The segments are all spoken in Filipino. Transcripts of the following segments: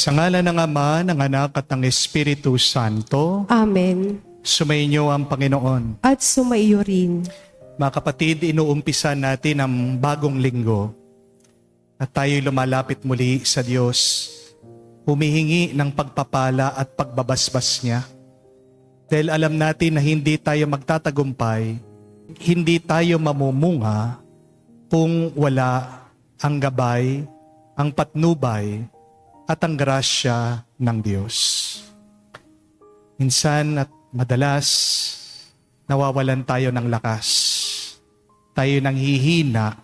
Sa ngalan ng Ama, ng Anak at ng Espiritu Santo, Amen. sumainyo ang Panginoon. At sumaiyo rin. Mga kapatid, inuumpisa natin ang bagong linggo at tayo'y lumalapit muli sa Diyos, humihingi ng pagpapala at pagbabasbas niya. Dahil alam natin na hindi tayo magtatagumpay, hindi tayo mamumunga kung wala ang gabay, ang patnubay, at ang grasya ng Diyos. Minsan at madalas, nawawalan tayo ng lakas. Tayo nang hihina.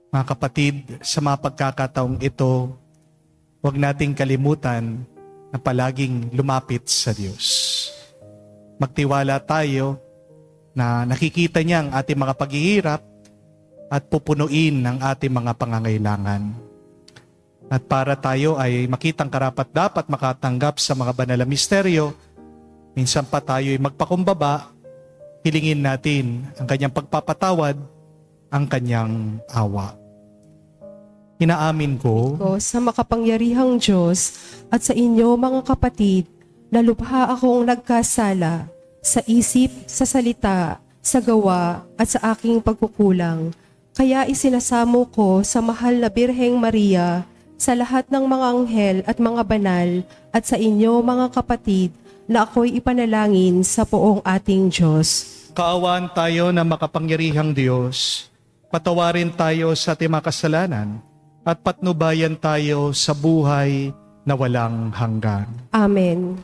Mga kapatid, sa mga pagkakataong ito, huwag nating kalimutan na palaging lumapit sa Diyos. Magtiwala tayo na nakikita niya ang ating mga paghihirap at pupunuin ang ating mga pangangailangan. At para tayo ay makitang karapat-dapat makatanggap sa mga banal na misteryo, minsan pa tayo ay magpakumbaba, hilingin natin ang kanyang pagpapatawad, ang kanyang awa. Inaamin ko Sa makapangyarihang Diyos at sa inyo mga kapatid, na lubha akong nagkasala sa isip, sa salita, sa gawa at sa aking pagkukulang. Kaya isinasamo ko sa mahal na Birheng Maria, sa lahat ng mga anghel at mga banal, at sa inyo mga kapatid, na ako'y ipanalangin sa poong ating Diyos. kaawaan tayo na makapangyarihang Diyos, patawarin tayo sa ating mga kasalanan, at patnubayan tayo sa buhay na walang hanggan. Amen.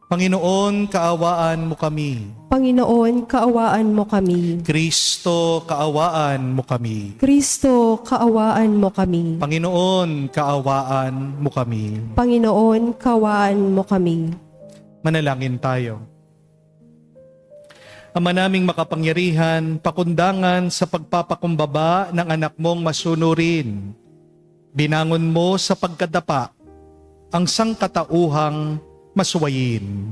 Panginoon, kaawaan mo kami. Panginoon, kaawaan mo kami. Kristo, kaawaan mo kami. Kristo, kaawaan mo kami. Panginoon, kaawaan mo kami. Panginoon, kaawaan mo kami. Manalangin tayo. Ama naming makapangyarihan, pakundangan sa pagpapakumbaba ng anak mong masunurin. Binangon mo sa pagkadapa ang sangkatauhang masuwayin.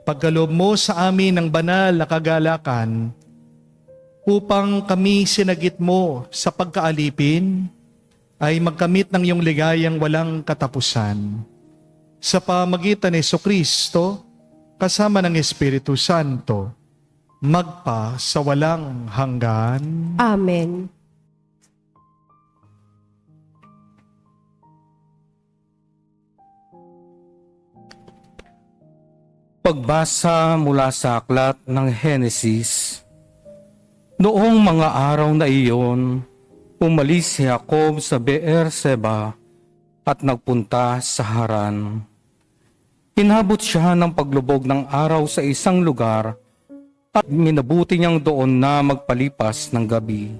Pagkaloob mo sa amin ng banal na kagalakan upang kami sinagit mo sa pagkaalipin ay magkamit ng iyong ligayang walang katapusan. Sa pamagitan ni Jesucristo, kasama ng Espiritu Santo, magpa sa walang hanggan. Amen. Pagbasa mula sa aklat ng Henesis. Noong mga araw na iyon, umalis si Jacob sa Beer-seba at nagpunta sa Haran. Inabot siya ng paglubog ng araw sa isang lugar at minabuti niyang doon na magpalipas ng gabi.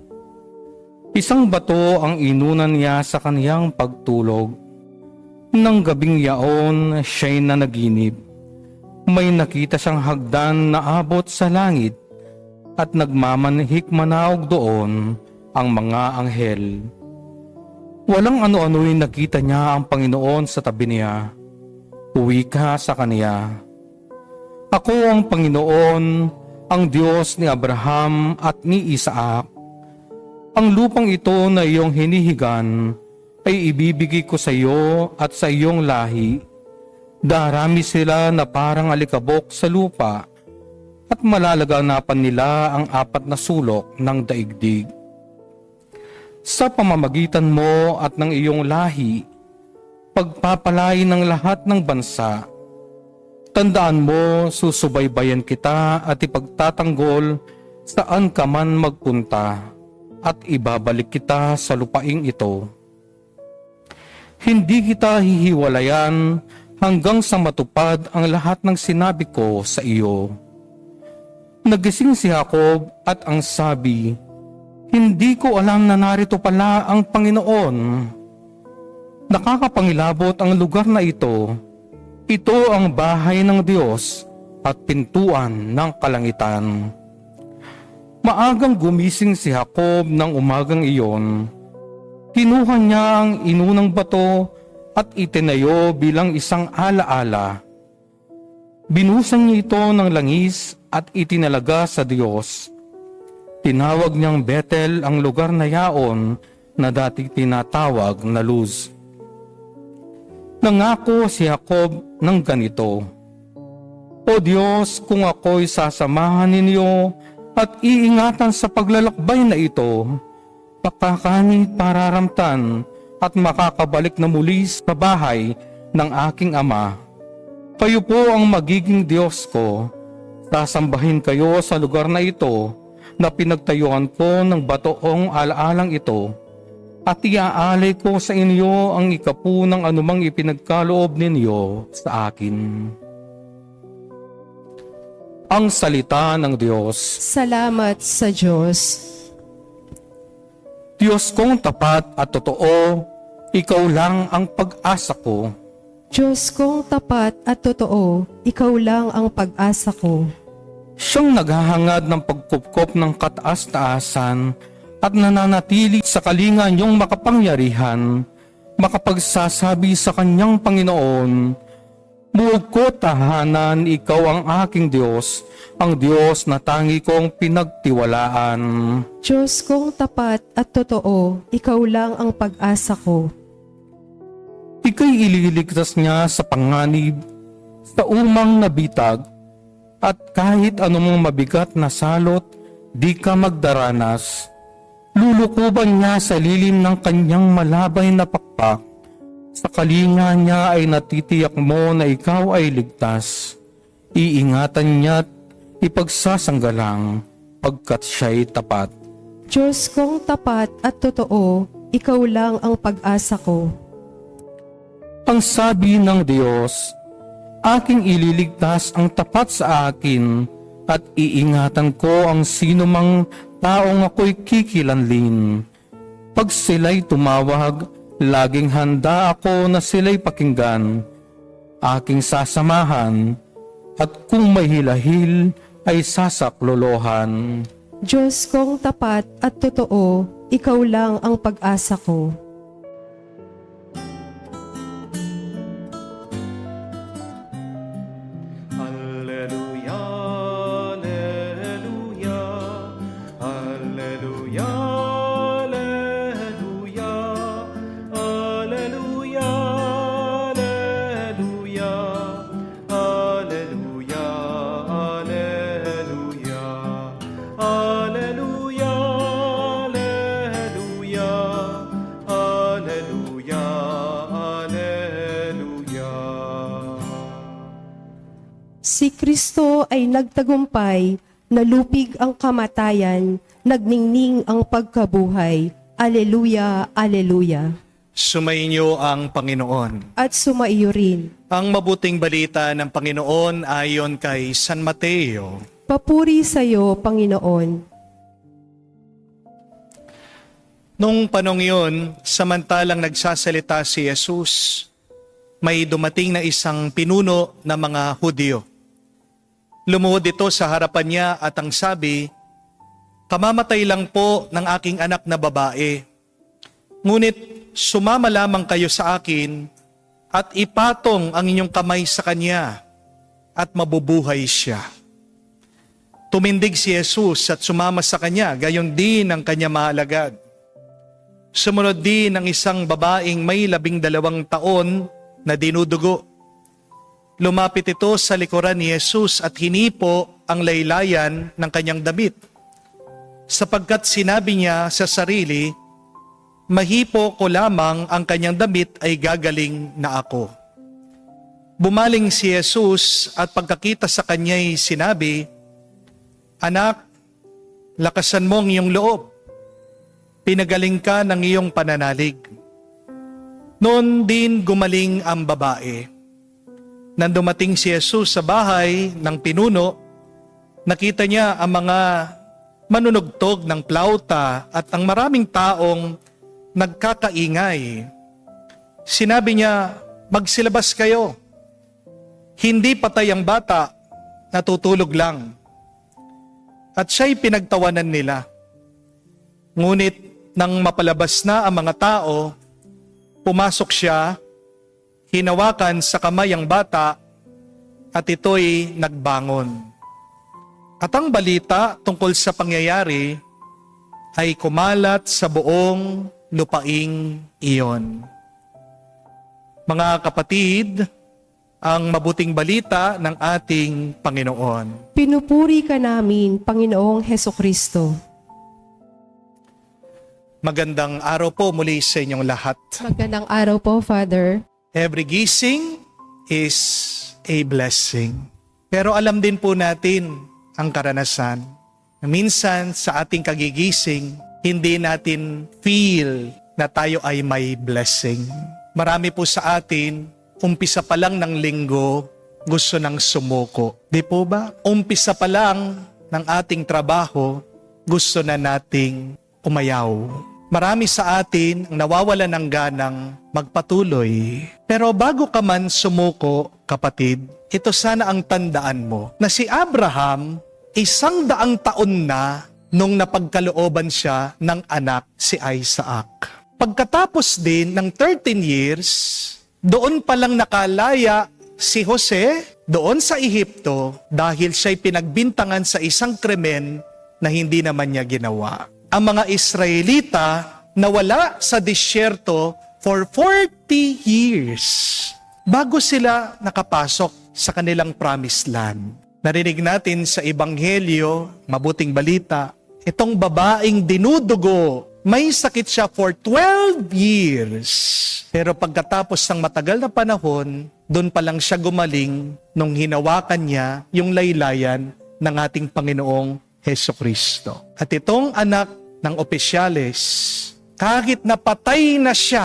Isang bato ang inunan niya sa kaniyang pagtulog. Nang gabing yaon, siya'y nanaginip. May nakita siyang hagdan na abot sa langit at nagmamanhik manaog doon ang mga anghel. Walang ano-ano'y nakita niya ang Panginoon sa tabi niya. Uwi ka sa kaniya. Ako ang Panginoon, ang Diyos ni Abraham at ni Isaac. Ang lupang ito na iyong hinihigan ay ibibigay ko sa iyo at sa iyong lahi. Darami sila na parang alikabok sa lupa at malalaganapan nila ang 4 na sulok ng daigdig. Sa pamamagitan mo at ng iyong lahi, pagpapalain ng lahat ng bansa. Tandaan mo, susubaybayan kita at ipagtatanggol saan ka man magpunta at ibabalik kita sa lupaing ito. Hindi kita hihiwalayan hanggang sa matupad ang lahat ng sinabi ko sa iyo. Nagising si Jacob at ang sabi, hindi ko alam na narito pala ang Panginoon. Nakakapangilabot ang lugar na ito. Ito ang bahay ng Diyos at pintuan ng kalangitan. Maagang gumising si Jacob ng umagang iyon. Kinuha niya ang inunang bato at itinayo bilang isang alaala. Binusan niya ito ng langis at itinalaga sa Diyos. Tinawag niyang Bethel ang lugar na yaon na dati tinatawag na Luz. Nangako si Jacob ng ganito, O Diyos, kung ako'y sasamahan ninyo at iingatan sa paglalakbay na ito, pagkakanit pararamtan at makakabalik na muli sa bahay ng aking ama. Kayo po ang magiging Diyos ko. Sasambahin kayo sa lugar na ito na pinagtayuan ko ng batoong alaalang ito, at iaalay ko sa inyo ang ikapu ng anumang ipinagkaloob ninyo sa akin. Ang salita ng Diyos. Salamat sa Diyos. Diyos kong tapat at totoo, ikaw lang ang pag-asa ko. Diyos kong tapat at totoo, ikaw lang ang pag-asa ko. Siyang naghahangad ng pagkupkop ng kataas-taasan at nananatili sa kalinga niyong makapangyarihan, makapagsasabi sa kanyang Panginoon, Buog ko tahanan, ikaw ang aking Diyos, ang Diyos na tangi kong pinagtiwalaan. Diyos kong tapat at totoo, ikaw lang ang pag-asa ko. Ika'y ililigtas niya sa panganib, sa umang nabitag, at kahit anumang mabigat na salot, di ka magdaranas. Lulukuban niya sa lilim ng kanyang malabay na pakpak. Sa kalinga niya ay natitiyak mo na ikaw ay ligtas. Iingatan niya't ipagsasanggalang pagkat siya'y tapat. Diyos kong tapat at totoo, ikaw lang ang pag-asa ko. Ang sabi ng Diyos, aking ililigtas ang tapat sa akin at iingatan ko ang sinumang taong ako'y kikilanlin. Pag sila'y tumawag, laging handa ako na sila'y pakinggan, aking sasamahan, at kung may hilahil ay sasaklolohan. Diyos kong tapat at totoo, ikaw lang ang pag-asa ko. Alleluia, alleluia, alleluia, alleluia, alleluia, alleluia, alleluia, alleluia, alleluia, alleluia, alleluia, alleluia. Si Kristo ay nagtagumpay, nalupig ang kamatayan, nagningning ang pagkabuhay. Aleluya, aleluya. Sumainyo ang Panginoon. At sumaiyo rin. Ang mabuting balita ng Panginoon ayon kay San Mateo. Papuri sa iyo, Panginoon. Nung panong yun, samantalang nagsasalita si Jesus, may dumating na isang pinuno ng mga Hudyo. Lumuhod ito sa harapan niya at ang sabi, Kamamatay lang po ng aking anak na babae. Ngunit sumama lamang kayo sa akin at ipatong ang inyong kamay sa kanya at mabubuhay siya. Tumindig si Jesus at sumama sa kanya, gayon din ang kanya maalagad. Sumunod din ang isang babaeng may 12 taon na dinudugo. Lumapit ito sa likuran ni Jesus at hinipo ang laylayan ng kanyang damit. Sapagkat sinabi niya sa sarili, Mahipo ko lamang ang kanyang damit ay gagaling na ako. Bumaling si Jesus at pagkakita sa kanya'y sinabi, Anak, lakasan mo ang iyong loob. Pinagaling ka ng iyong pananalig. Noon din gumaling ang babae. Nang dumating si Jesus sa bahay ng pinuno, nakita niya ang mga manunugtog ng plauta at ang maraming taong nagkakaingay. Sinabi niya, magsilabas kayo. Hindi patay ang bata, natutulog lang. At siya'y pinagtawanan nila. Ngunit nang mapalabas na ang mga tao, pumasok siya, hinawakan sa kamay ang bata, at ito'y nagbangon. At ang balita tungkol sa pangyayari ay kumalat sa buong lupaing iyon. Mga kapatid, ang mabuting balita ng ating Panginoon. Pinupuri ka namin, Panginoong Heso Kristo. Magandang araw po muli sa inyong lahat. Magandang araw po, Father. Every gising is a blessing. Pero alam din po natin ang karanasan na minsan sa ating kagigising, hindi natin feel na tayo ay may blessing. Marami po sa atin, umpisa pa lang ng linggo, gusto nang sumuko. Di po ba? Umpisa pa lang ng ating trabaho, gusto na nating umayaw. Marami sa atin ang nawawalan ng ganang magpatuloy. Pero bago ka man sumuko, kapatid, ito sana ang tandaan mo na si Abraham, 100 taon na nung napagkalooban siya ng anak si Isaac. Pagkatapos din ng 13 years, doon palang nakalaya si Jose doon sa Ehipto dahil siya'y pinagbintangan sa isang krimen na hindi naman niya ginawa. Ang mga Israelita nawala sa disyerto for 40 years bago sila nakapasok sa kanilang promised land. Narinig natin sa Ebanghelyo, mabuting balita, itong babaeng dinudugo, may sakit siya for 12 years. Pero pagkatapos ng matagal na panahon, doon pa lang siya gumaling nung hinawakan niya yung laylayan ng ating Panginoong Heso Kristo. At itong anak ng opisyales, kahit napatay na siya,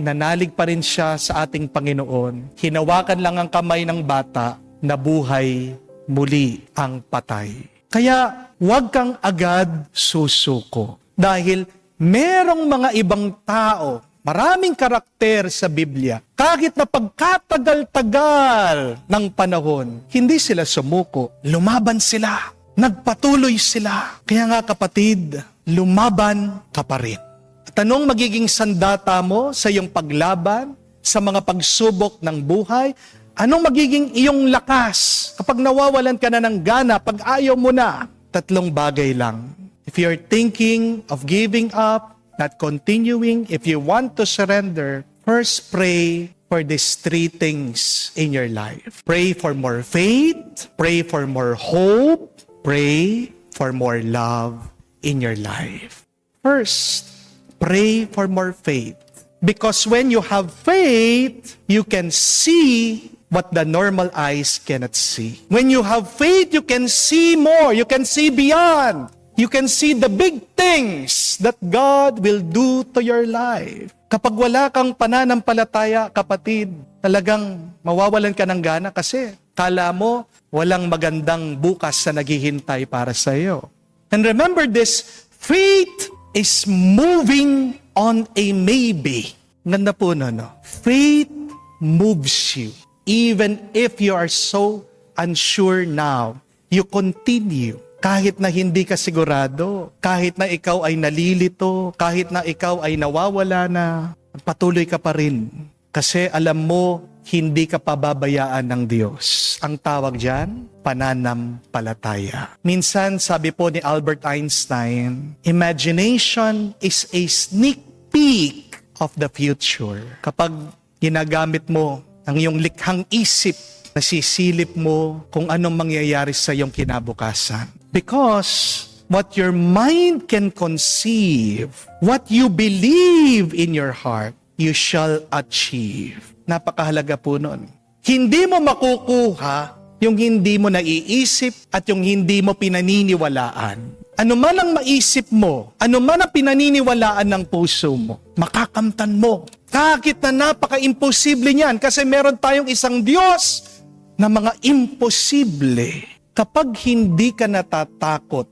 nanalig pa rin siya sa ating Panginoon. Hinawakan lang ang kamay ng bata, nabuhay muli ang patay. Kaya huwag kang agad susuko. Dahil merong mga ibang tao, maraming karakter sa Biblia, kahit na pagkatagal-tagal ng panahon, hindi sila sumuko. Lumaban sila. Nagpatuloy sila. Kaya nga kapatid, lumaban ka pa rin. At anong magiging sandata mo sa iyong paglaban, sa mga pagsubok ng buhay? Anong magiging iyong lakas kapag nawawalan ka na ng gana, pag ayaw mo na? 3 bagay lang. If you're thinking of giving up, not continuing, if you want to surrender, first pray for these 3 things in your life. Pray for more faith, pray for more hope, pray for more love in your life. First, pray for more faith. Because when you have faith, you can see what the normal eyes cannot see. When you have faith, you can see more. You can see beyond. You can see the big things that God will do to your life. Kapag wala kang pananampalataya, kapatid, talagang mawawalan ka ng gana kasi kala mo walang magandang bukas na naghihintay para sa iyo. And remember this, faith is moving on a maybe. Ganda po no? Faith moves you. Even if you are so unsure now, you continue. Kahit na hindi ka sigurado, kahit na ikaw ay nalilito, kahit na ikaw ay nawawala na, patuloy ka pa rin. Kasi alam mo, hindi ka pababayaan ng Diyos. Ang tawag dyan, pananampalataya. Minsan, sabi po ni Albert Einstein, imagination is a sneak peek of the future. Kapag ginagamit mo ang iyong likhang isip, nasisilip mo kung anong mangyayari sa iyong kinabukasan. Because what your mind can conceive, what you believe in your heart, you shall achieve. Napakahalaga po nun. Hindi mo makukuha yung hindi mo naiisip at yung hindi mo pinaniniwalaan. Ano man ang maisip mo, ano man ang pinaniniwalaan ng puso mo, makakamtan mo. Kahit na napaka-imposible niyan kasi meron tayong isang Diyos na mga imposible. Kapag hindi ka natatakot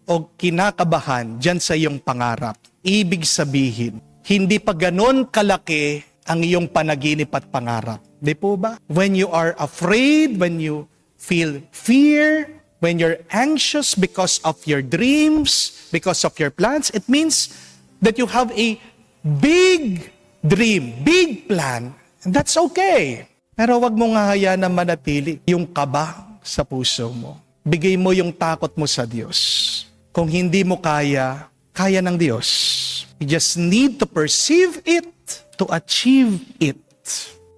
o kinakabahan dyan sa iyong pangarap, ibig sabihin, hindi pa ganon kalaki ang iyong panaginip at pangarap. Di po ba? When you are afraid, when you feel fear, when you're anxious because of your dreams, because of your plans, it means that you have a big dream, big plan, and that's okay. Pero wag mo nga hayaan na manatili yung kaba sa puso mo. Bigay mo yung takot mo sa Diyos. Kung hindi mo kaya, kaya ng Diyos. You just need to perceive it to achieve it.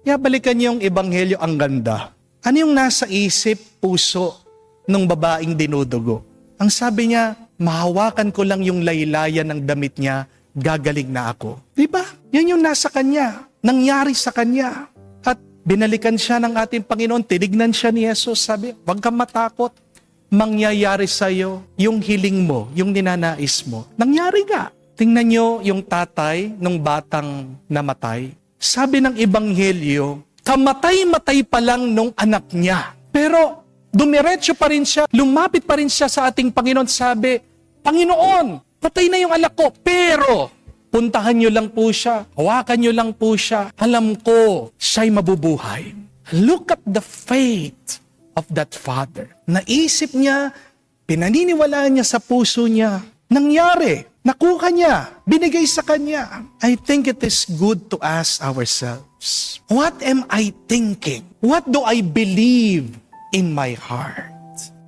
Kaya balikan niyo yung ebanghelyo, ang ganda. Ano yung nasa isip, puso ng babaeng dinudugo? Ang sabi niya, mahawakan ko lang yung laylayan ng damit niya, gagaling na ako. Diba? Yan yung nasa kanya. Nangyari sa kanya. At binalikan siya ng ating Panginoon, tinignan siya ni Jesus, sabi, huwag kang matakot. Mangyayari sa'yo yung hiling mo, yung ninanais mo. Nangyari nga. Tingnan nyo yung tatay ng batang namatay. Sabi ng ebanghelyo, kamatay-matay pa lang nung anak niya. Pero dumiretso pa rin siya, lumapit pa rin siya sa ating Panginoon. Sabi, Panginoon, patay na yung anak ko, pero puntahan nyo lang po siya, hawakan nyo lang po siya. Alam ko, siya'y mabubuhay. Look at the faith of that father. Naisip niya, pinaniniwalaan niya sa puso niya, nangyari, nakuha niya, binigay sa kanya. I think it is good to ask ourselves, what am I thinking? What do I believe in my heart?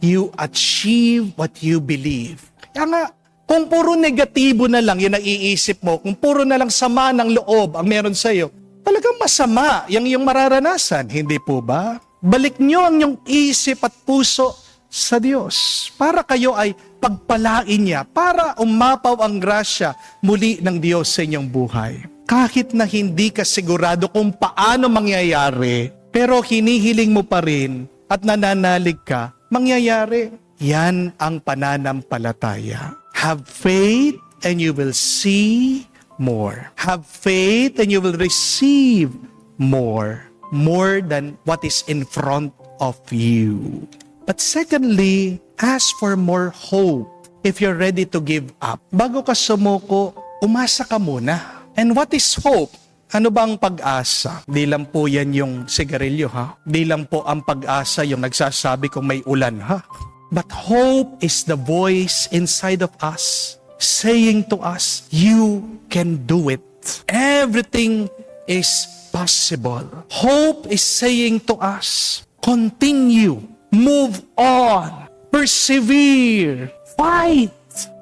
You achieve what you believe. Kaya nga, kung puro negatibo na lang yung naiisip mo, kung puro na lang sama ng loob ang meron sa'yo, talagang masama yung mararanasan, hindi po ba? Balik nyo ang inyong isip at puso sa Diyos para kayo ay pagpalain niya, para umapaw ang grasya muli ng Diyos sa inyong buhay. Kahit na hindi ka sigurado kung paano mangyayari, pero hinihiling mo pa rin at nananalig ka, mangyayari. Yan ang pananampalataya. Have faith and you will see more. Have faith and you will receive more. More than what is in front of you. But secondly, ask for more hope if you're ready to give up. Bago ka sumuko, umasa ka muna. And what is hope? Ano ba ang pag-asa? Di lang po yan yung sigarilyo, ha? Di lang po ang pag-asa yung nagsasabi kung may ulan, ha? But hope is the voice inside of us saying to us, you can do it. Everything is possible. Hope is saying to us, continue, move on, persevere, fight.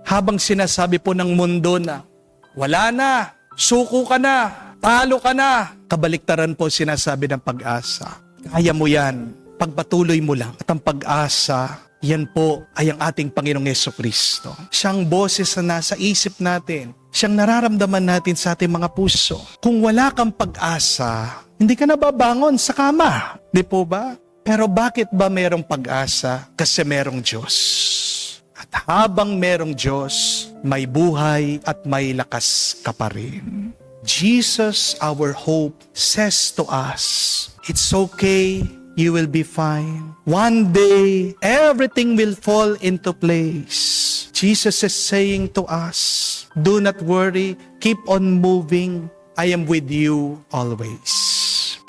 Habang sinasabi po ng mundo na, wala na, suko ka na, talo ka na, kabaliktaran po sinasabi ng pag-asa. Kaya mo yan, pagpatuloy mo lang. At ang pag-asa, yan po ay ang ating Panginoong Jesucristo. Siyang boses na nasa isip natin. Siyang nararamdaman natin sa ating mga puso. Kung wala kang pag-asa, hindi ka nababangon sa kama. Di po ba? Pero bakit ba merong pag-asa? Kasi merong Diyos. At habang merong Diyos, may buhay at may lakas ka pa rin. Jesus, our hope, says to us, it's okay. You will be fine. One day, everything will fall into place. Jesus is saying to us, do not worry, keep on moving. I am with you always.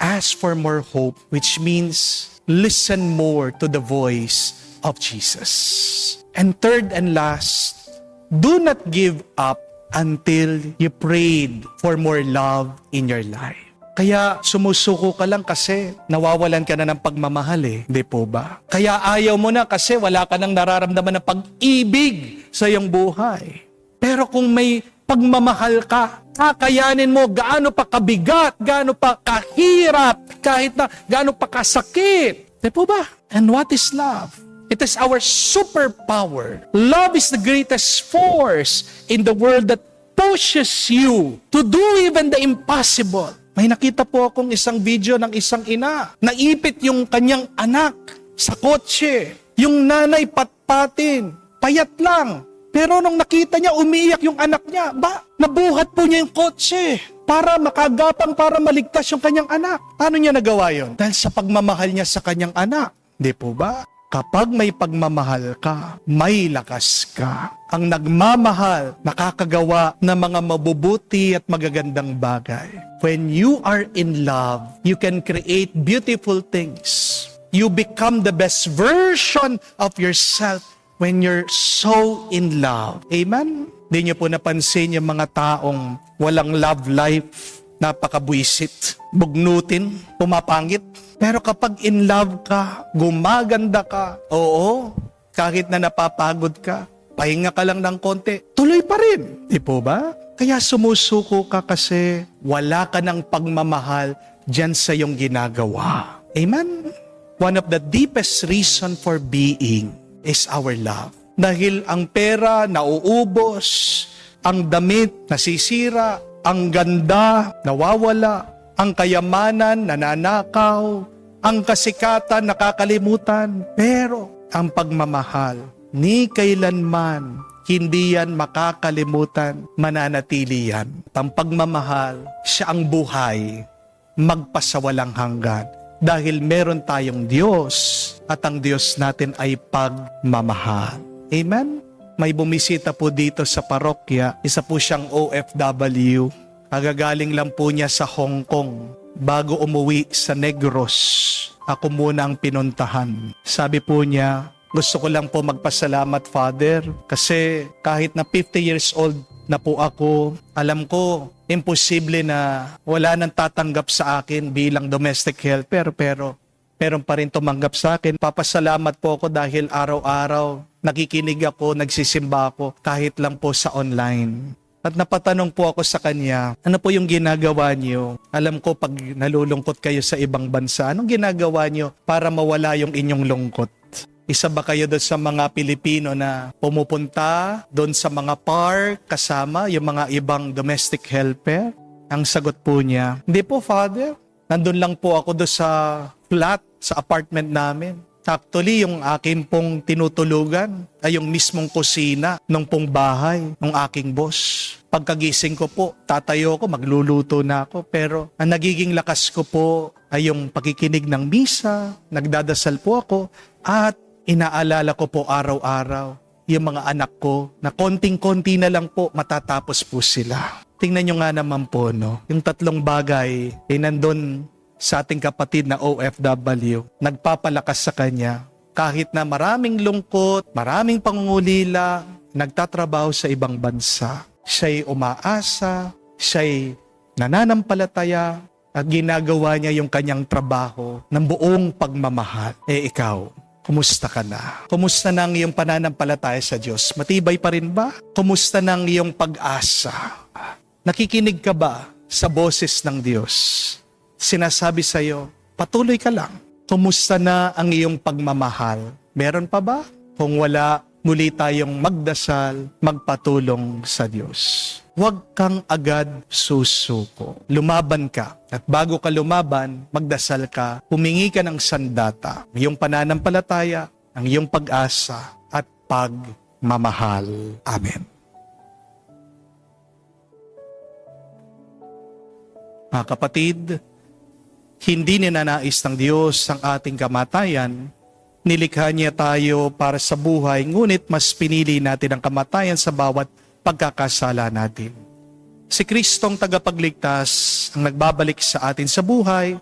Ask for more hope, which means listen more to the voice of Jesus. And third and last, do not give up until you prayed for more love in your life. Kaya sumusuko ka lang kasi nawawalan ka na ng pagmamahal eh. Di po ba? Kaya ayaw mo na kasi wala ka nang nararamdaman ng pag-ibig sa iyong buhay. Pero kung may pagmamahal ka, kakayanin mo gaano pa kabigat, gaano pa kahirap, kahit na gaano pa kasakit. Di po ba? And what is love? It is our superpower. Love is the greatest force in the world that pushes you to do even the impossible. May nakita po akong isang video ng isang ina. Naipit yung kanyang anak sa kotse. Yung nanay patpatin. Payat lang. Pero nung nakita niya, umiiyak yung anak niya. Nabuhat po niya yung kotse para makagapang, para maligtas yung kanyang anak. Paano niya nagawa yun? Dahil sa pagmamahal niya sa kanyang anak. Di po ba? Kapag may pagmamahal ka, may lakas ka. Ang nagmamahal, nakakagawa ng mga mabubuti at magagandang bagay. When you are in love, you can create beautiful things. You become the best version of yourself when you're so in love. Amen? Di niyo po napansin yung mga taong walang love life, napakabuisit, bugnutin, pumapangit. Pero kapag in love ka, gumaganda ka, oo, kahit na napapagod ka, pahinga ka lang ng konti, tuloy pa rin. Di po ba? Kaya sumusuko ka kasi wala ka ng pagmamahal dyan sa iyong ginagawa. Amen? One of the deepest reason for being is our love. Dahil ang pera nauubos, ang damit nasisira, ang ganda nawawala, ang kayamanan nananakaw, ang kasikatan nakakalimutan. Pero ang pagmamahal, ni kailanman hindi yan makakalimutan, mananatili yan. Ang pagmamahal, siya ang buhay, magpasawalang hanggan. Dahil meron tayong Diyos at ang Diyos natin ay pagmamahal. Amen? May bumisita po dito sa parokya, isa po siyang OFW. Agagaling lang po niya sa Hong Kong. Bago umuwi sa Negros, ako muna ang pinuntahan. Sabi po niya, gusto ko lang po magpasalamat, Father, kasi kahit na 50 years old na po ako, alam ko, imposible na wala nang tatanggap sa akin bilang domestic helper, pero meron pa rin tumanggap sa akin. Papasalamat po ako dahil araw-araw nakikinig ako, nagsisimba ako, kahit lang po sa online. At napatanong po ako sa kanya, ano po yung ginagawa niyo? Alam ko pag nalulungkot kayo sa ibang bansa, anong ginagawa niyo para mawala yung inyong lungkot? Isa ba kayo doon sa mga Pilipino na pumupunta doon sa mga park kasama yung mga ibang domestic helper? Ang sagot po niya, hindi po, Father. Nandun lang po ako doon sa flat, sa apartment namin. Actually, yung aking pong tinutulugan ay yung mismong kusina ng pong bahay ng aking boss. Pagkagising ko po, tatayo ko, magluluto na ako. Pero ang nagiging lakas ko po ay yung pakikinig ng misa, nagdadasal po ako, at inaalala ko po araw-araw yung mga anak ko na konting-konti na lang po matatapos po sila. Tingnan nyo nga naman po, no? Yung tatlong bagay ay nandun sa ating kapatid na OFW, nagpapalakas sa kanya. Kahit na maraming lungkot, maraming pangungulila, nagtatrabaho sa ibang bansa. Siya'y umaasa, siya'y nananampalataya, at ginagawa niya yung kanyang trabaho ng buong pagmamahal. Ikaw, kumusta ka na? Kumusta na ang iyong pananampalataya sa Diyos? Matibay pa rin ba? Kumusta na ang iyong pag-asa? Nakikinig ka ba sa boses ng Diyos? Sinasabi sa iyo, patuloy ka lang. Kumusta na ang iyong pagmamahal? Meron pa ba? Kung wala, muli tayong magdasal, magpatulong sa Diyos. Huwag kang agad susuko. Lumaban ka. At bago ka lumaban, magdasal ka. Humingi ka ng sandata. Ang iyong pananampalataya, ang iyong pag-asa, at pagmamahal. Amen. Mga kapatid, hindi ninanais ng Diyos ang ating kamatayan. Nilikha niya tayo para sa buhay, ngunit mas pinili natin ang kamatayan sa bawat pagkakasala natin. Si Kristong tagapagligtas ang nagbabalik sa atin sa buhay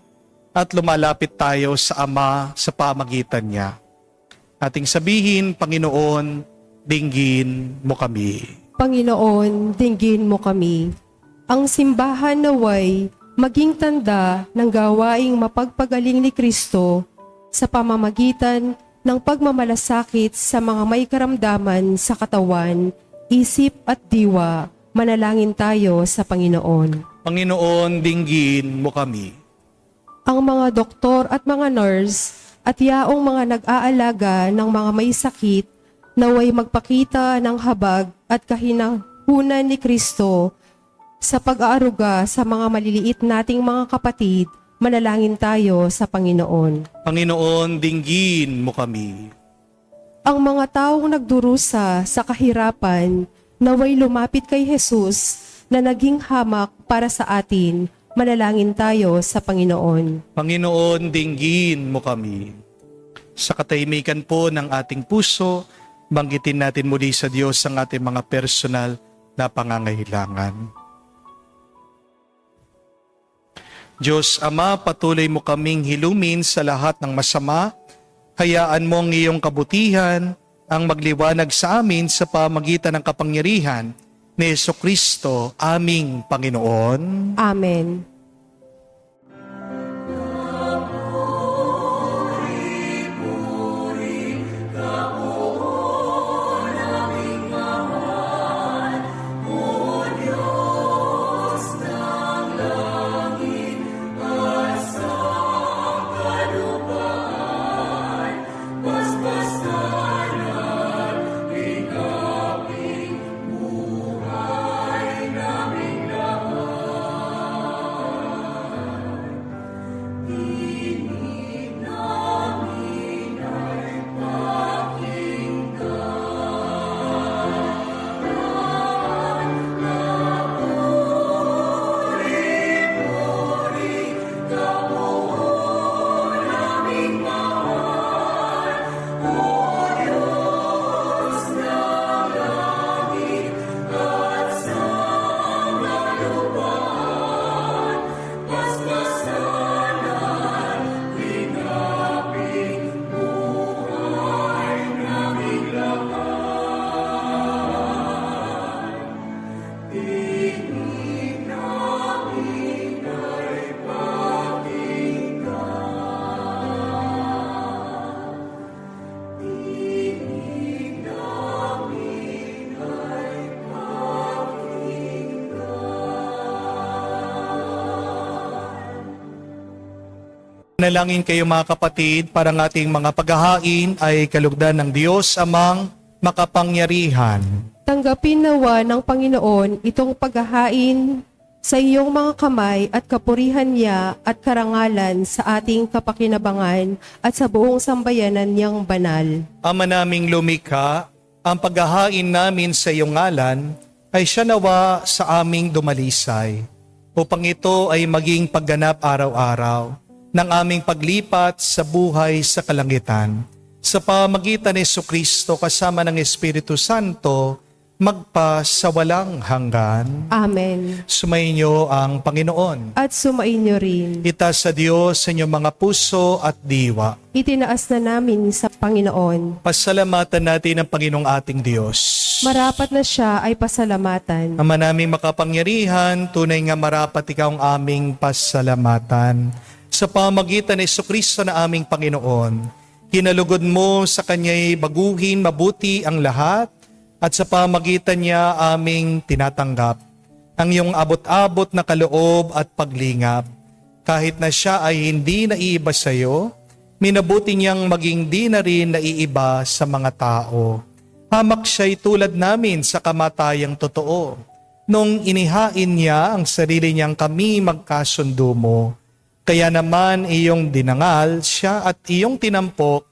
at lumalapit tayo sa Ama sa pamagitan niya. Ating sabihin, Panginoon, dinggin mo kami. Panginoon, dinggin mo kami. Ang simbahan naway maging tanda ng gawaing mapagpagaling ni Kristo sa pamamagitan ng pagmamalasakit sa mga may karamdaman sa katawan, isip at diwa. Manalangin tayo sa Panginoon. Panginoon, dinggin mo kami. Ang mga doktor at mga nurse at yaong mga nag-aalaga ng mga may sakit naway magpakita ng habag at kahinahunan ni Kristo sa pag-aaruga sa mga maliliit nating mga kapatid. Manalangin tayo sa Panginoon. Panginoon, dinggin mo kami. Ang mga taong nagdurusa sa kahirapan, naway lumapit kay Jesus na naging hamak para sa atin. Manalangin tayo sa Panginoon. Panginoon, dinggin mo kami. Sa katahimikan po ng ating puso, banggitin natin muli sa Diyos ang ating mga personal na pangangailangan. Diyos Ama, patuloy mo kaming hilumin sa lahat ng masama. Hayaan mo ang iyong kabutihan ang magliwanag sa amin sa pamagitan ng kapangyarihan ni Jesucristo, aming Panginoon. Amen. Nalangin kayo mga kapatid para ng ating mga paghahain ay kalugdan ng Diyos amang makapangyarihan. Tanggapin nawa ng Panginoon itong paghahain sa iyong mga kamay at kapurihan niya at karangalan sa ating kapakinabangan at sa buong sambayanan niyang banal. Ama naming lumikha, ang paghahain namin sa iyong ngalan ay siya nawa sa aming dumalisay, upang ito ay maging pagganap araw-araw ng aming paglipat sa buhay sa kalangitan. Sa pamagitan ni Jesucristo kasama ng Espiritu Santo, magpa sa walang hanggan. Amen. Sumainyo ang Panginoon. At sumainyo rin. Itaas sa Diyos sa inyong mga puso at diwa. Itinaas na namin sa Panginoon. Pasalamatan natin ang Panginoong ating Diyos. Marapat na siya ay pasalamatan. Ama naming makapangyarihan, tunay nga marapat ikaw ang aming pasalamatan. Sa pamagitan ni Jesucristo na aming Panginoon, hinalugod mo sa Kanya'y baguhin mabuti ang lahat at sa pamagitan niya aming tinatanggap ang iyong abot-abot na kaloob at paglingap. Kahit na siya ay hindi naiiba sa iyo, minabuti niyang maging di na rin naiiba sa mga tao. Hamak siya'y tulad namin sa kamatayang totoo. Nung inihain niya ang sarili niyang kami magkasundo mo, kaya naman iyong dinangal siya at iyong tinampok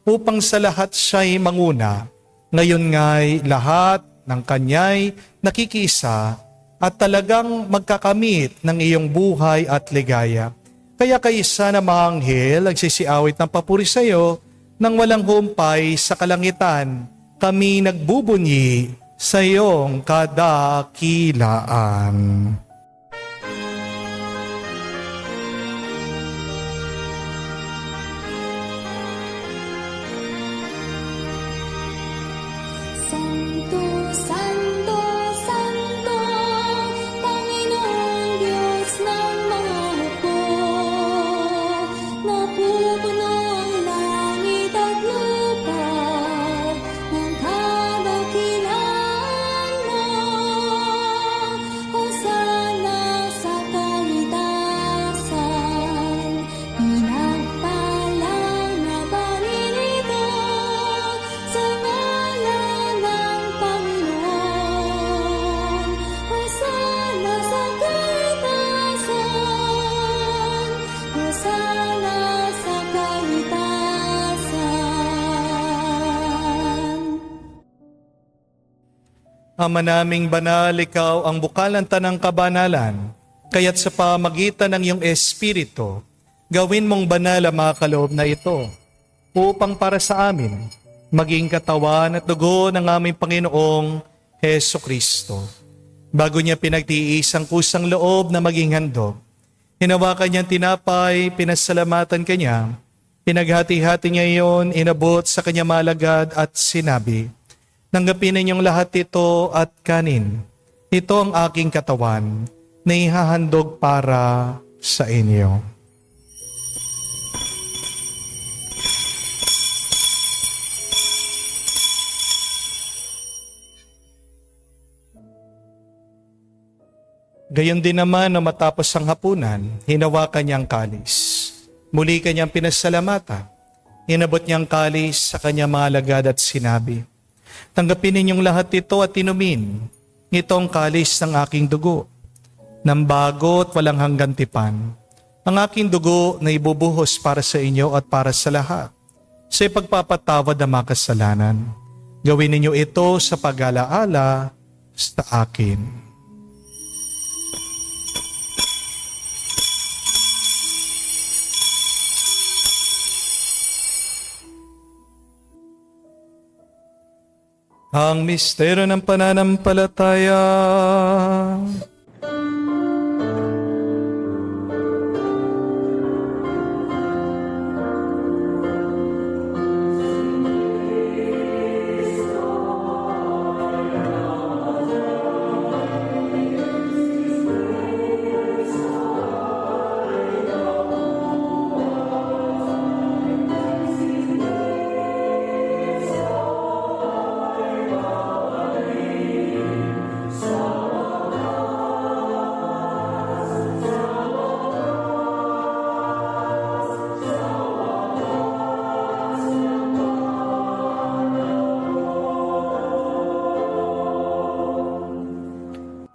upang sa lahat siya'y manguna. Ngayon nga'y lahat ng kanya'y nakikisa at talagang magkakamit ng iyong buhay at ligaya. Kaya kaisa na mga anghel nagsisiawit ng papuri sa iyo nang walang humpay sa kalangitan. Kami nagbubunyi sa iyong kadakilaan. Santo, Santo, Santo, Panginoong Diyos ng mga hukbo. Napupuno ang langit at lupa ng kadakilaan mo. Hosana sa kaitasan, pinagpalang na paninito sa ngalan ng Panginoon. Hosana sa kaitasan, Hosana sa kaitasan. Ama naming banal, ikaw ang bukalan tanang kabanalan, kaya't sa pamagitan ng iyong Espiritu, gawin mong banal ang mga kaloob na ito, upang para sa amin, maging katawan at dugo ng aming Panginoong Heso Kristo. Bago niya pinagtiis ang kusang loob na maging handog, hinawakan niyang tinapay, pinasalamatan kanya, pinaghati-hati niya iyon, inabot sa kanya malagad at sinabi, "Tanggapin ninyong lahat ito at kanin. Ito ang aking katawan na ihahandog para sa inyo." Gayon din naman na matapos ang hapunan, hinawakan niya ang kalis. Muli kanyang pinasalamatan. Inabot niya ang kalis sa kanyang mga alagad at sinabi, "Tanggapin ninyong lahat ito at inumin. Ito ang kalis ng aking dugo, ng bago at walang hanggang tipan. Ang aking dugo na ibubuhos para sa inyo at para sa lahat, sa ipagpapatawad ng mga kasalanan. Gawin ninyo ito sa pag-alaala sa akin." Ang misteryo ng pananampalataya.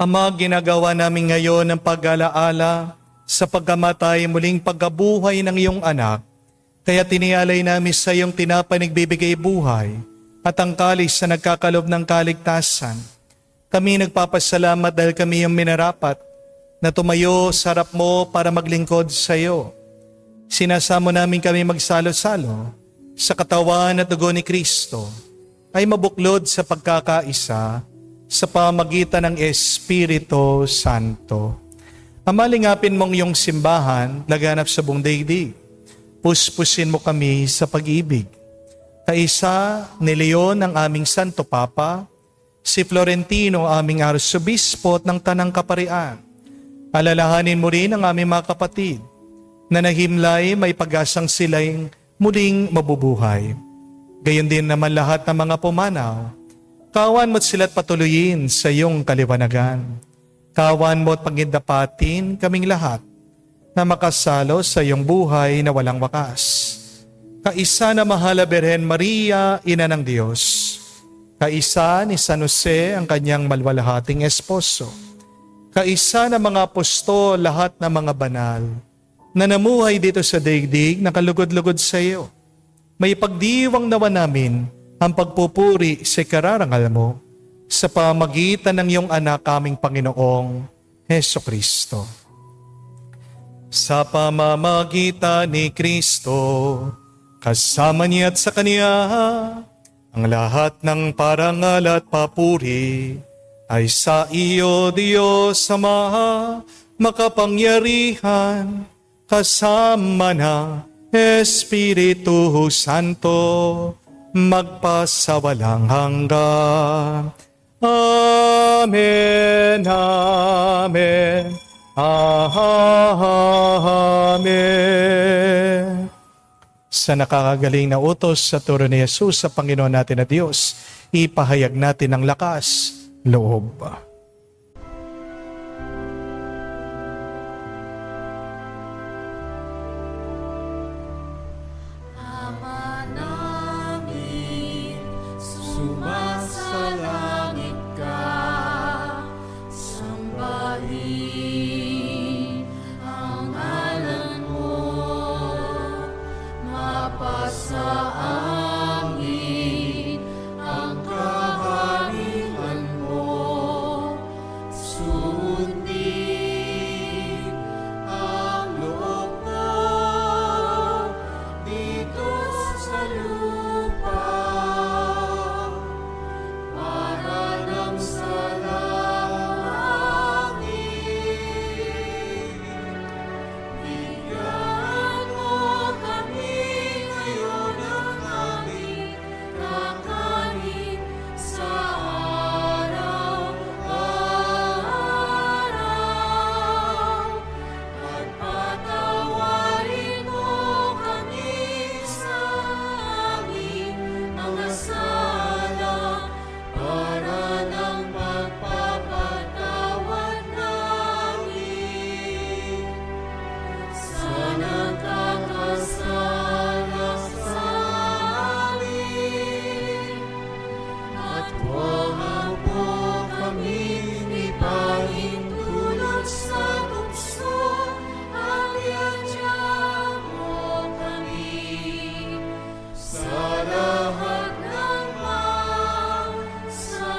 Ama, ginagawa namin ngayon ng pag-alaala sa pagkamatay muling pagkabuhay ng iyong anak. Kaya tinialay namin sa iyong tinapay nagbibigay buhay at ang kalis na nagkakalob ng kaligtasan. Kami nagpapasalamat dahil kami yung minarapat na tumayo sa harap mo para maglingkod sa iyo. Sinasamo namin kami magsalo-salo sa katawan at dugo ni Kristo ay mabuklod sa pagkakaisa sa pamagitan ng Espiritu Santo. Amalingapin mong iyong simbahan laganap sa buong daigdig. Puspusin mo kami sa pag-ibig. Kaisa ni Leon ang aming Santo Papa, si Florentino aming Arsobispo ng Tanang Kaparian. Alalahanin mo rin ang aming mga kapatid na nahimlay may pag-asang sila'y muling mabubuhay. Gayon din naman lahat ng mga pumanaw. Kawan mo't sila't patuloyin sa iyong kaliwanagan. Kawan mo't pagindapatin kaming lahat na makasalo sa iyong buhay na walang wakas. Kaisa na Mahala Birhen Maria, Ina ng Diyos. Kaisa ni San Jose, ang kanyang malwalhating esposo. Kaisa na mga apostol, lahat ng mga banal, na namuhay dito sa daigdig na kalugod-lugod sa iyo. May pagdiwang nawa namin ang pagpupuri sa kararangal mo sa pamagitan ng iyong anak aming Panginoong Heso Kristo. Sa pamamagitan ni Kristo, kasama niya at sa Kanya, ang lahat ng parangal at papuri ay sa iyo, Diyos Ama, makapangyarihan, kasama na Espiritu Santo, magpasawalang hanggan. Amen, Amen, Amen. Sa nakakagaling na utos sa turo ni Jesus sa Panginoon natin na Diyos, ipahayag natin ang lakas, loob. Ama namin, sumasalangit ka, sambahin ang ngalan mo, mapasa amin ang kaharian mo, sundin ang loob mo dito sa lupa para nang sa langit. Bigyan mo kami ngayon ng aming kakanin sa araw-araw. At patawarin mo kami sa aming mga sala para nang magpapatawad namin sa nagkakasala sa amin. At huwag mo kami ipahintulot sa tukso, at iadya mo kami sa lahat ng masama.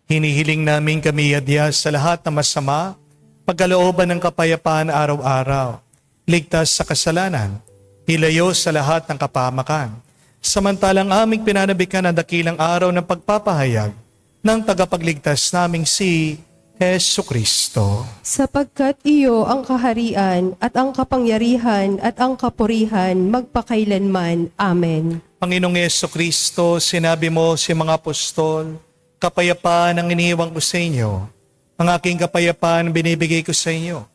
Hinihiling namin kami adya sa lahat ng masama, pagkalooban ng kapayapaan araw-araw, ligtas sa kasalanan, hilayo sa lahat ng kapahamakan. Samantalang aming pinanabikan ang dakilang araw ng pagpapahayag ng tagapagligtas naming si Heso Kristo. Sapagkat iyo ang kaharian at ang kapangyarihan at ang kapurihan magpakailanman. Amen. Panginoong Heso Kristo, sinabi mo si mga apostol, kapayapaan ang iniiwan ko sa inyo. Ang aking kapayapaan binibigay ko sa inyo.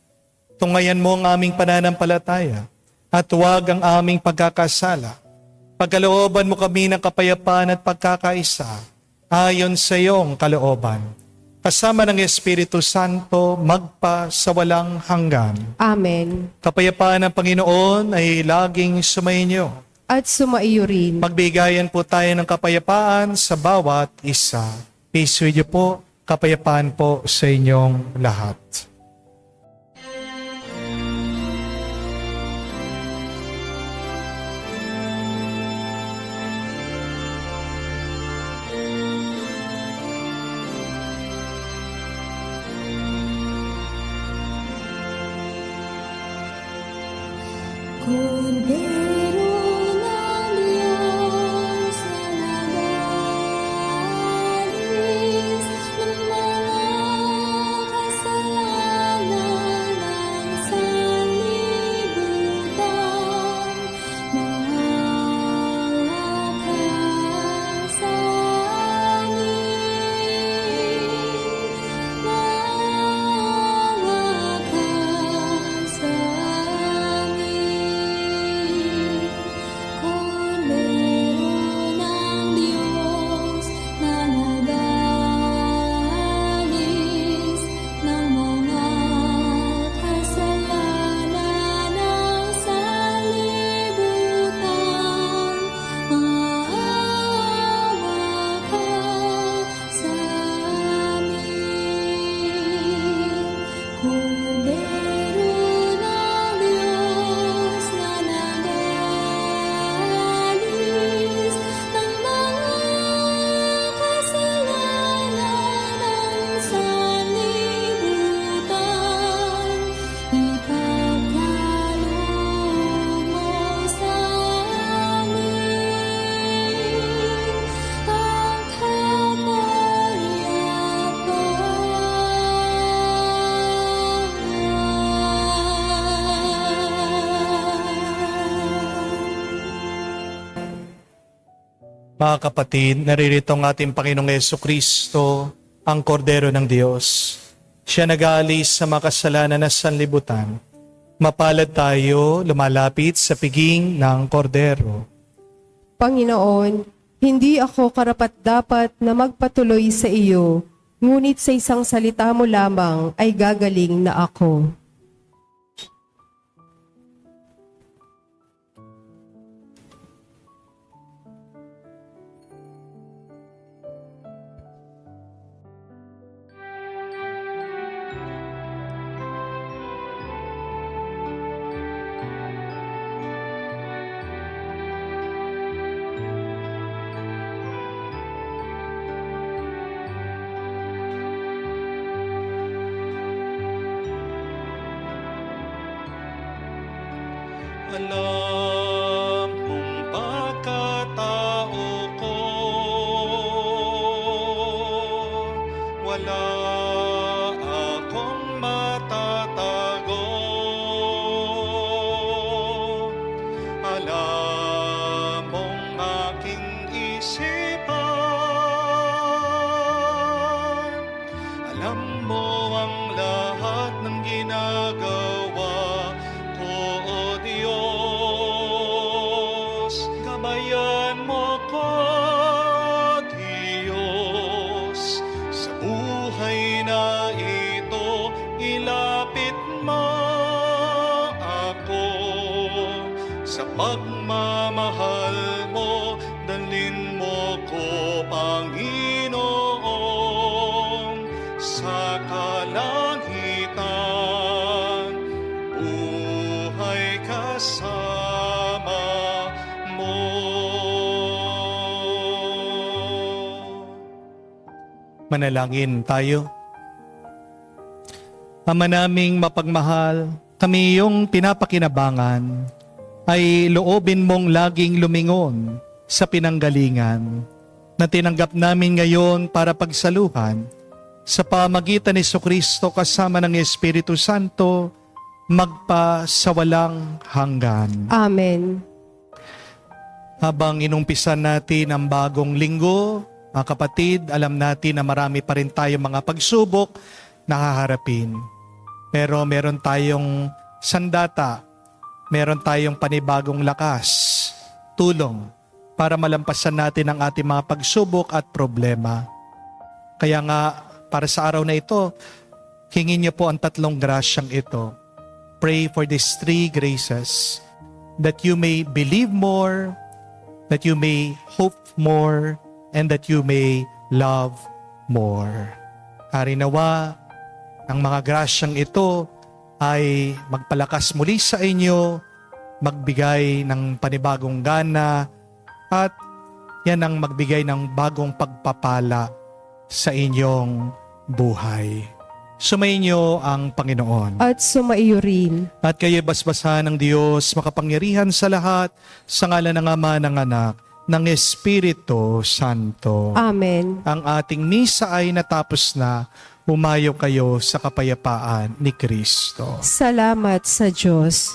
Tungayan mo ang aming pananampalataya at huwag ang aming pagkakasala. Pagkalooban mo kami ng kapayapaan at pagkakaisa ayon sa iyong kalooban. Kasama ng Espiritu Santo magpa sa walang hanggan. Amen. Kapayapaan ng Panginoon ay laging sumainyo. At sumaiyo rin. Magbigayan po tayo ng kapayapaan sa bawat isa. Peace with you po. Kapayapaan po sa inyong lahat. Kordero ng Diyos na nagalis ng mga kasalanan ng sanlibutan, mga Kordero ng Diyos na nagalis ng mga kasalanan ng sanlibutan, maawa ka sa amin. Kordero ng Diyos na nagalis ng mga kasalanan ng sanlibutan, ipagkaloob mo sa amin ang kapayapaan. Mga kapatid, naririto ang ating Panginoong Jesucristo, ang Kordero ng Diyos. Siya nag-aalis sa mga kasalanan na sanlibutan. Mapalad tayo lumalapit sa piging ng Kordero. Panginoon, hindi ako karapat-dapat na magpatuloy sa iyo, ngunit sa isang salita mo lamang ay gagaling na ako. Alam kong pagkatao ko, wala akong matatago. Alam mong aking isipan, alam mo ang lahat ng ginagawa ko, O Diyos. Gabayan mo ko, Diyos, sa buhay na ito. Ilapit mo ako sa pagmamahal mo. Dalhin mo ko, Panginoon, sa kalangitan. Buhay kasama mo. Manalangin tayo. Ama naming mapagmahal, kami iyong pinapakinabangan, ay loobin mong laging lumingon sa pinanggalingan na tinanggap namin ngayon para pagsaluhan sa pamagitan ni Jesucristo kasama ng Espiritu Santo, magpa sa walang hanggan. Amen. Habang inumpisan natin ang bagong linggo, mga kapatid, alam natin na marami pa rin tayong mga pagsubok na haharapin. Pero meron tayong sandata, meron tayong panibagong lakas, tulong, para malampasan natin ang ating mga pagsubok at problema. Kaya nga, para sa araw na ito, hingin niyo po ang tatlong grasyang ito. Pray for these three graces, that you may believe more, that you may hope more, and that you may love more. Harinawa, ang mga grasyang ito ay magpalakas muli sa inyo, magbigay ng panibagong gana, at yan ang magbigay ng bagong pagpapala sa inyong buhay. Sumainyo ang Panginoon. At sumaiyo rin. At kayo basbasan ng Diyos, makapangyarihan sa lahat, sa ngalan ng Ama, ng Anak, ng Espiritu Santo. Amen. Ang ating misa ay natapos na. Humayo kayo sa kapayapaan ni Kristo. Salamat sa Diyos.